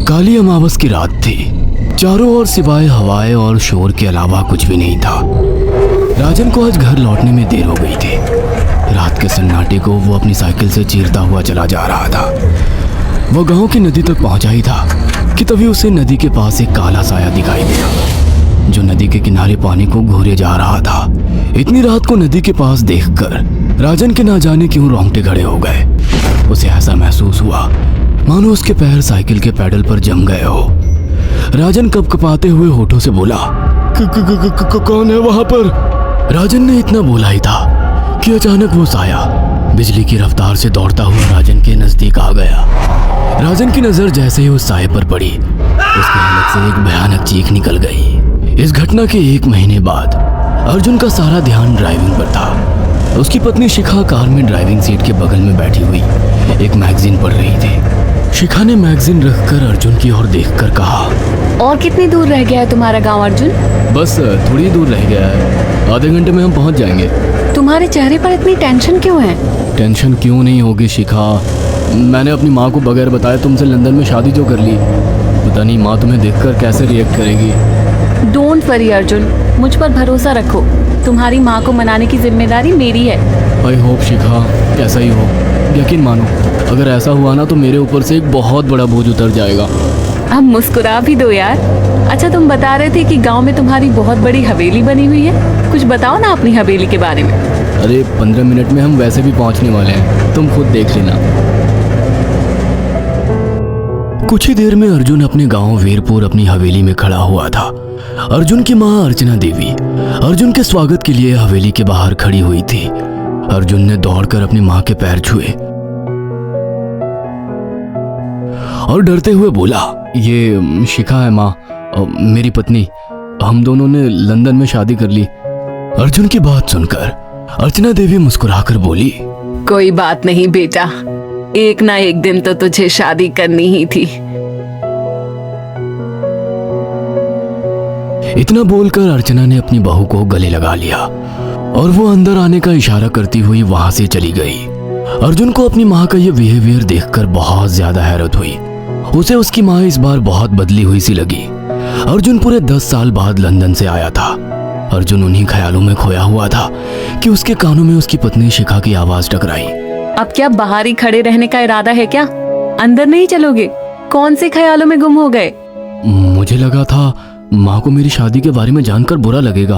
काली अमावस की रात थी। चारों ओर सिवाय हवाएं और शोर के अलावा कुछ भी नहीं था। राजन को आज घर लौटने में देर हो गई थी। रात के सन्नाटे को वो अपनी साइकिल से चीरता हुआ चला जा रहा था। वो गांव की नदी तक पहुंचा ही था कि तभी उसे नदी के पास एक काला साया दिखाई दिया जो नदी के किनारे पानी को घूरे जा रहा था। इतनी रात को नदी के पास देखकर राजन के ना जाने क्यों रोंगटे खड़े हो गए। उसे ऐसा महसूस हुआ मानो उसके पैर साइकिल के पैडल पर जम गए हो। राजन कपकपाते हुए होठों से बोला, कौन है वहां पर? राजन ने इतना बोला ही था कि अचानक वो साया बिजली की रफ्तार से दौड़ता हुआ राजन के नजदीक आ गया। राजन की नजर जैसे ही उस साये पर पड़ी, उसके हलक से एक भयानक चीख निकल गई। इस घटना के 1 महीने बाद अर्जुन का सारा ध्यान ड्राइविंग पर था। उसकी पत्नी शिखा कार में ड्राइविंग सीट के बगल में बैठी हुई एक मैगजीन पढ़ रही थी। शिखा ने मैगजीन रखकर अर्जुन की ओर देखकर कहा, और कितनी दूर रह गया है तुम्हारा गांव अर्जुन? बस थोड़ी दूर रह गया है, आधे घंटे में हम पहुंच जाएंगे। तुम्हारे चेहरे पर इतनी टेंशन क्यों है? टेंशन क्यों नहीं होगी शिखा, मैंने अपनी माँ को बगैर बताए तुमसे लंदन में शादी जो कर ली। पता नहीं माँ तुम्हें देखकर कैसे रिएक्ट करेगी। डोंट वरी अर्जुन, मुझ पर भरोसा रखो। तुम्हारी माँ को मनाने की जिम्मेदारी मेरी है। आई होप शिखा ऐसा ही हो। यकीन मानो अगर ऐसा हुआ ना तो मेरे ऊपर से एक बहुत बड़ा बोझ उतर जाएगा। अब मुस्कुरा भी दो यार। अच्छा, तुम बता रहे थे कि गांव में तुम्हारी बहुत बड़ी हवेली बनी हुई है, कुछ बताओ ना अपनी हवेली के बारे में। अरे 15 मिनट में हम वैसे भी पहुंचने वाले हैं, तुम खुद देख लेना। कुछ ही देर में अर्जुन अपने गांव वीरपुर अपनी हवेली में खड़ा हुआ था। अर्जुन की माँ अर्चना देवी अर्जुन के स्वागत के लिए हवेली के बाहर खड़ी हुई थी। अर्जुन ने दौड़कर अपनी माँ के पैर छुए और डरते हुए बोला, ये शिखा है माँ, मेरी पत्नी। हम दोनों ने लंदन में शादी कर ली। अर्जुन की बात सुनकर अर्चना देवी मुस्कुराकर बोली, कोई बात नहीं बेटा, एक ना एक दिन तो तुझे शादी करनी ही थी। इतना बोलकर अर्चना ने अपनी बहू को गले लगा लिया और वो अंदर आने का इशारा करती हुई वहां से चली गई। अर्जुन को अपनी माँ का ये बिहेवियर देखकर बहुत ज्यादा हैरत हुई। उसे उसकी माँ इस बार बहुत बदली हुई सी लगी। अर्जुन पूरे 10 साल बाद लंदन से आया था। अर्जुन उन्हीं ख्यालों में खोया हुआ था कि उसके कानों में उसकी पत्नी शिखा की आवाज टकराई। अब क्या बाहर ही खड़े रहने का इरादा है क्या? अंदर नहीं चलोगे? कौन से ख्यालों में गुम हो गए? मुझे लगा था माँ को मेरी शादी के बारे में जानकर बुरा लगेगा,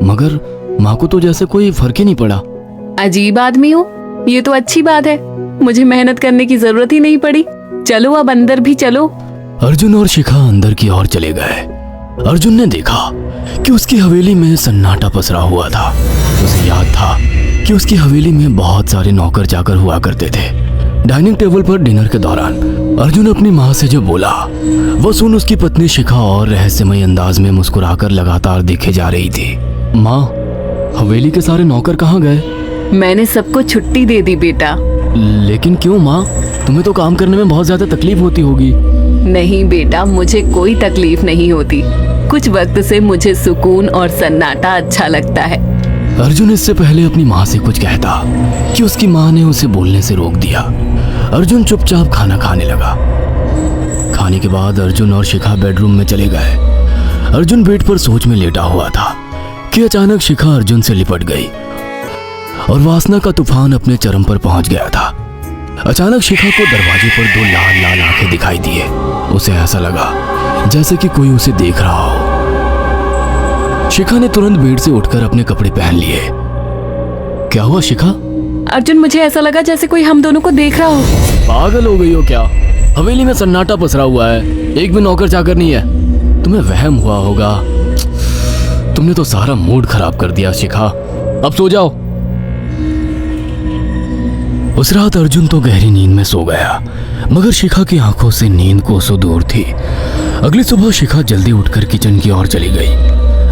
मगर माँ को तो जैसे कोई फर्क ही नहीं पड़ा। अजीब आदमी हो, ये तो अच्छी बात है। मुझे मेहनत करने की जरूरत ही नहीं पड़ी। चलो अब अंदर भी चलो। अर्जुन और शिखा अंदर की ओर चले गए। अर्जुन ने देखा कि उसकी हवेली में सन्नाटा पसरा हुआ था। उसे याद था कि उसकी हवेली में बहुत सारे नौकर चाकर हुआ करते थे। डाइनिंग टेबल पर डिनर के दौरान अर्जुन अपनी माँ से जो बोला वो सुन उसकी पत्नी शिखा और रहस्यमय अंदाज में मुस्कुराकर लगातार देखे जा रही थी। माँ, हवेली के सारे नौकर कहाँ गए? मैंने सबको छुट्टी दे दी बेटा। लेकिन क्यों माँ, तुम्हें तो काम करने में बहुत ज्यादा तकलीफ होती होगी। नहीं बेटा, मुझे कोई तकलीफ नहीं होती। कुछ वक्त से मुझे सुकून और सन्नाटा अच्छा लगता है। अर्जुन इससे पहले अपनी माँ से कुछ कहता कि उसकी माँ ने उसे बोलने से रोक दिया। अर्जुन चुपचाप खाना खाने लगा। खाने के बाद अर्जुन और शिखा बेडरूम में चले गए। अर्जुन बेड पर सोच में लेटा हुआ था कि अचानक शिखा अर्जुन से लिपट गई और वासना का तूफान अपने चरम पर पहुंच गया था। अचानक शिखा को दरवाजे पर 2 लाल लाल आंखें दिखाई दिए। उसे ऐसा लगा जैसे कि कोई उसे देख रहा हो। शिखा ने तुरंत बेड से उठकर अपने कपड़े पहन लिए। क्या हुआ शिखा? अर्जुन, मुझे ऐसा लगा जैसे कोई हम दोनों को देख रहा हो। पागल हो गई हो क्या? हवेली में सन्नाटा पसरा हुआ है, एक भी नौकर चाकर नहीं है। तुम्हें वहम हुआ होगा। तुमने तो सारा मूड खराब कर दिया शिखा, अब सो जाओ। उस रात अर्जुन तो गहरी नींद में सो गया, मगर शिखा की आंखों से नींद कोसों दूर थी। अगली सुबह शिखा जल्दी उठकर किचन की ओर चली गई,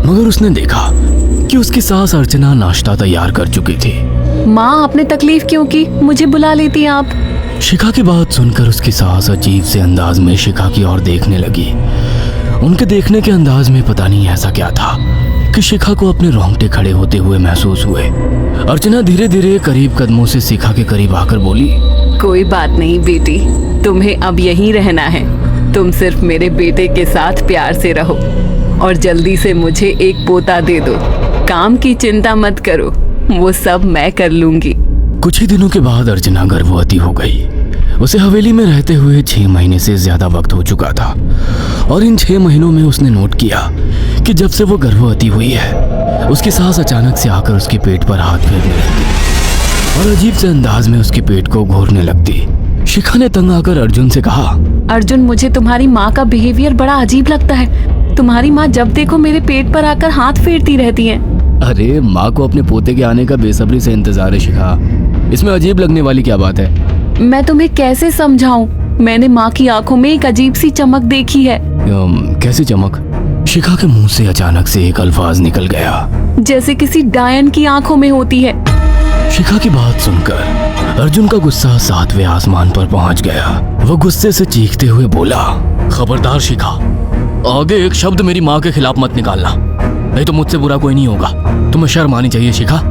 मगर उसने देखा कि उसकी सास अर्चना नाश्ता तैयार कर चुकी थी। माँ, आपने तकलीफ क्यों की? मुझे बुला लेती आप। शिखा की बात सुनकर उसकी सास अजीब से अंदाज में शिखा की ओर देखने लगी। उनके देखने के अंदाज में पता नहीं ऐसा क्या था कि शिखा को अपने रोंगटे खड़े होते हुए महसूस हुए। अर्चना धीरे धीरे करीब कदमों से शिखा के करीब आकर बोली, कोई बात नहीं बेटी, तुम्हें अब यहीं रहना है। तुम सिर्फ मेरे बेटे के साथ प्यार से रहो और जल्दी से मुझे एक पोता दे दो। काम की चिंता मत करो, वो सब मैं कर लूंगी। कुछ ही दिनों के बाद अर्चना गर्भवती हो गई। उसे हवेली में रहते हुए 6 महीने से ज्यादा वक्त हो चुका था और इन 6 महीनों में उसने नोट किया कि जब से वो गर्भवती हुई है उसकी सास अचानक से आकर उसके पेट पर हाथ फेरने लगती और अजीब से अंदाज में उसके पेट को घोरने लगती। शिखा ने तंग आकर अर्जुन से कहा, अर्जुन, मुझे तुम्हारी माँ का बिहेवियर बड़ा अजीब लगता है। तुम्हारी माँ जब देखो मेरे पेट पर आकर हाथ फेरती रहती है। अरे माँ को अपने पोते के आने का बेसब्री से इंतजार है शिखा, इसमें अजीब लगने वाली क्या बात है? मैं तुम्हें कैसे समझाऊं? मैंने माँ की आंखों में एक अजीब सी चमक देखी है। कैसी चमक? शिखा के मुंह से अचानक से एक अल्फाज निकल गया, जैसे किसी डायन की आंखों में होती है। शिखा की बात सुनकर अर्जुन का गुस्सा 7वें आसमान पर पहुंच गया। वो गुस्से से चीखते हुए बोला, खबरदार शिखा, आगे एक शब्द मेरी माँ के खिलाफ मत निकालना, नहीं तो मुझसे बुरा कोई नहीं होगा। तुम्हें शर्म आनी चाहिए शिखा।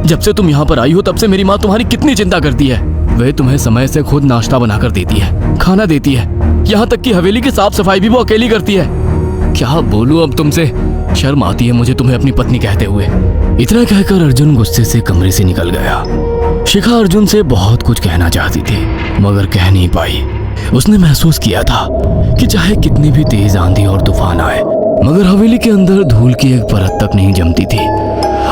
जब से तुम यहाँ पर आई हो तब से मेरी माँ तुम्हारी कितनी चिंता करती है। वह तुम्हें समय से खुद नाश्ता बनाकर देती है, खाना देती है, यहाँ तक कि हवेली की साफ सफाई भी वो अकेली करती है। क्या बोलूं अब तुमसे, शर्म आती है मुझे तुम्हें अपनी पत्नी कहते हुए। इतना कहकर अर्जुन गुस्से से कमरे से निकल गया। शिखा अर्जुन से बहुत कुछ कहना चाहती थी मगर कह नहीं पाई। उसने महसूस किया था कि चाहे कितनी भी तेज आंधी और तूफान आए मगर हवेली के अंदर धूल की एक परत तक नहीं जमती थी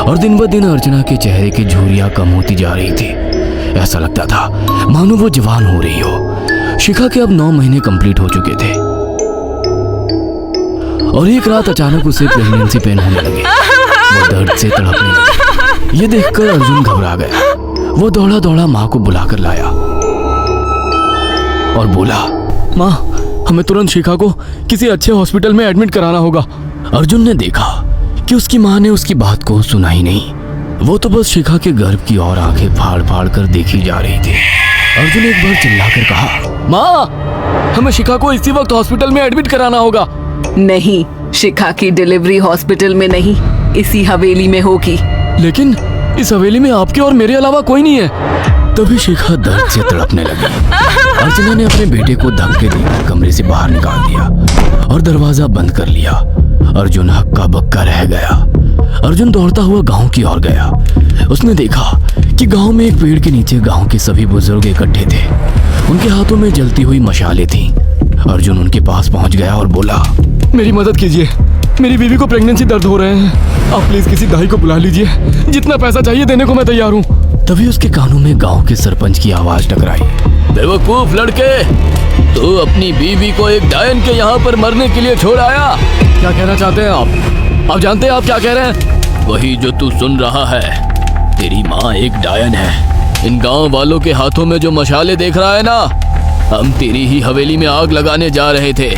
और दिन ब दिन अर्चना के चेहरे की झुर्रियां कम होती जा रही थी। ऐसा लगता था मानो वो जवान हो रही हो। शिखा के अब 9 महीने कंप्लीट हो चुके थे और एक रात अचानक उसे प्रेगनेंसी पेन होने लगे। वो दर्द से तड़पने लगी। ये देखकर अर्जुन घबरा गया। वो दौड़ा दौड़ा माँ को बुलाकर लाया और बोला, माँ, हमें तुरंत शिखा को किसी अच्छे हॉस्पिटल में एडमिट कराना होगा। अर्जुन ने देखा कि उसकी माँ ने उसकी बात को सुना ही नहीं। वो तो बस शिखा के गर्भ की ओर आंखें फाड़ फाड़ कर देखी जा रही थी। अर्जुन एक बार चिल्लाकर कहा, माँ, हमें शिखा को इसी वक्त हॉस्पिटल में एडमिट कराना होगा। नहीं, शिखा की डिलीवरी हॉस्पिटल में नहीं, इसी हवेली में होगी। लेकिन इस हवेली में आपके और मेरे अलावा कोई नहीं है। तभी शिखा दर्द से तड़पने लगी। अर्चना ने अपने बेटे को धक्के देकर कमरे से बाहर निकाल दिया और दरवाजा बंद कर लिया। अर्जुन हक्का बक्का रह गया। अर्जुन दौड़ता हुआ गांव की ओर गया। उसने देखा कि गांव में एक पेड़ के नीचे गांव के सभी बुजुर्ग इकट्ठे थे। उनके हाथों में जलती हुई मशालें थीं। अर्जुन उनके पास पहुंच गया और बोला, मेरी मदद कीजिए, मेरी बीवी को प्रेगनेंसी दर्द हो रहे हैं। आप प्लीज किसी दाई को बुला लीजिए, जितना पैसा चाहिए देने को मैं तैयार हूँ। तभी उसके कानों में गांव के सरपंच की आवाज टकराई, बेवकूफ लड़के, तू अपनी बीवी को एक डायन के यहाँ पर मरने के लिए छोड़ आया। क्या कहना चाहते हैं आप जानते हैं आप क्या कह रहे हैं? वही जो तू सुन रहा है। तेरी माँ एक डायन है। इन गांव वालों के हाथों में जो मशाले देख रहा है ना, हम तेरी ही हवेली में आग लगाने जा रहे थे।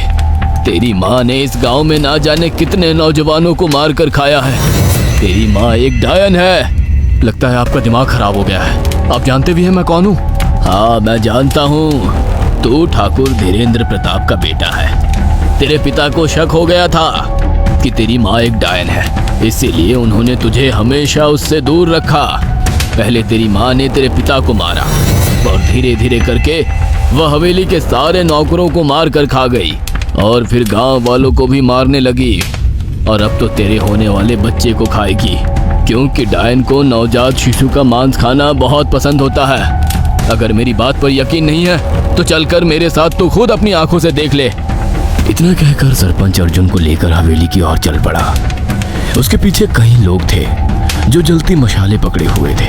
तेरी माँ ने इस गांव में ना जाने कितने नौजवानों को मार कर खाया है। तेरी माँ एक डायन है। लगता है आपका दिमाग खराब हो गया है। आप जानते भी हैं मैं कौन हूँ? हाँ, मैं जानता हूँ। तू ठाकुर धीरेन्द्र प्रताप का बेटा है। तेरे पिता को शक हो गया था कि तेरी माँ एक डायन है, इसीलिए उन्होंने तुझे हमेशा उससे दूर रखा। पहले तेरी माँ ने तेरे पिता को मारा और धीरे धीरे करके वह हवेली के सारे नौकरों को मार कर खा गई और फिर गांव वालों को भी मारने लगी। और अब तो तेरे होने वाले बच्चे को खाएगी, क्योंकि डायन को नवजात शिशु का मांस खाना बहुत पसंद होता है। अगर मेरी बात पर यकीन नहीं है तो चलकर मेरे साथ तू खुद अपनी आंखों से देख ले। इतना कहकर सरपंच अर्जुन को लेकर हवेली की ओर चल पड़ा। उसके पीछे कई लोग थे जो जलती मशाले पकड़े हुए थे।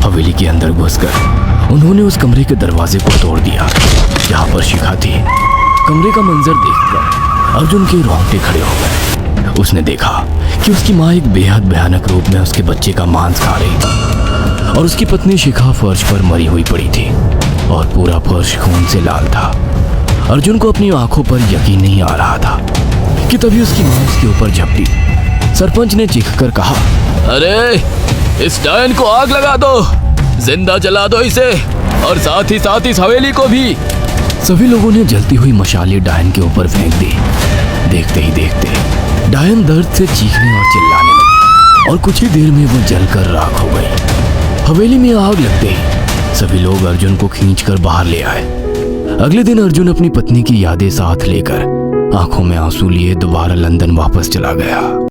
हवेली के अंदर घुसकर उन्होंने उस कमरे के दरवाजे को तोड़ दिया जहाँ पर शिखा थी। कमरे का मंजर देखकर अर्जुन के रोंगटे खड़े हो गए। उसने देखा कि उसकी माँ एक बेहद भयानक रूप में उसके बच्चे का मांस खा रही थी और उसकी पत्नी शिखा फर्श पर मरी हुई पड़ी थी और पूरा फर्श खून से लाल था। अर्जुन को अपनी आंखों पर यकीन नहीं आ रहा था कि तभी उसकी माँ उसके ऊपर झपटी। सरपंच ने चीखकर कहा, अरे इस डायन को आग लगा दो, जिंदा जला दो इसे और साथ ही साथ इस हवेली को भी। सभी लोगों ने जलती हुई मशाले डायन के ऊपर फेंक दी। देखते ही देखते डायन दर्द से चीखने और चिल्लाने लगी और कुछ ही देर में वो जलकर राख हो गई। हवेली में आग लगते ही सभी लोग अर्जुन को खींचकर बाहर ले आए। अगले दिन अर्जुन अपनी पत्नी की यादें साथ लेकर आंखों में आंसू लिए दोबारा लंदन वापस चला गया।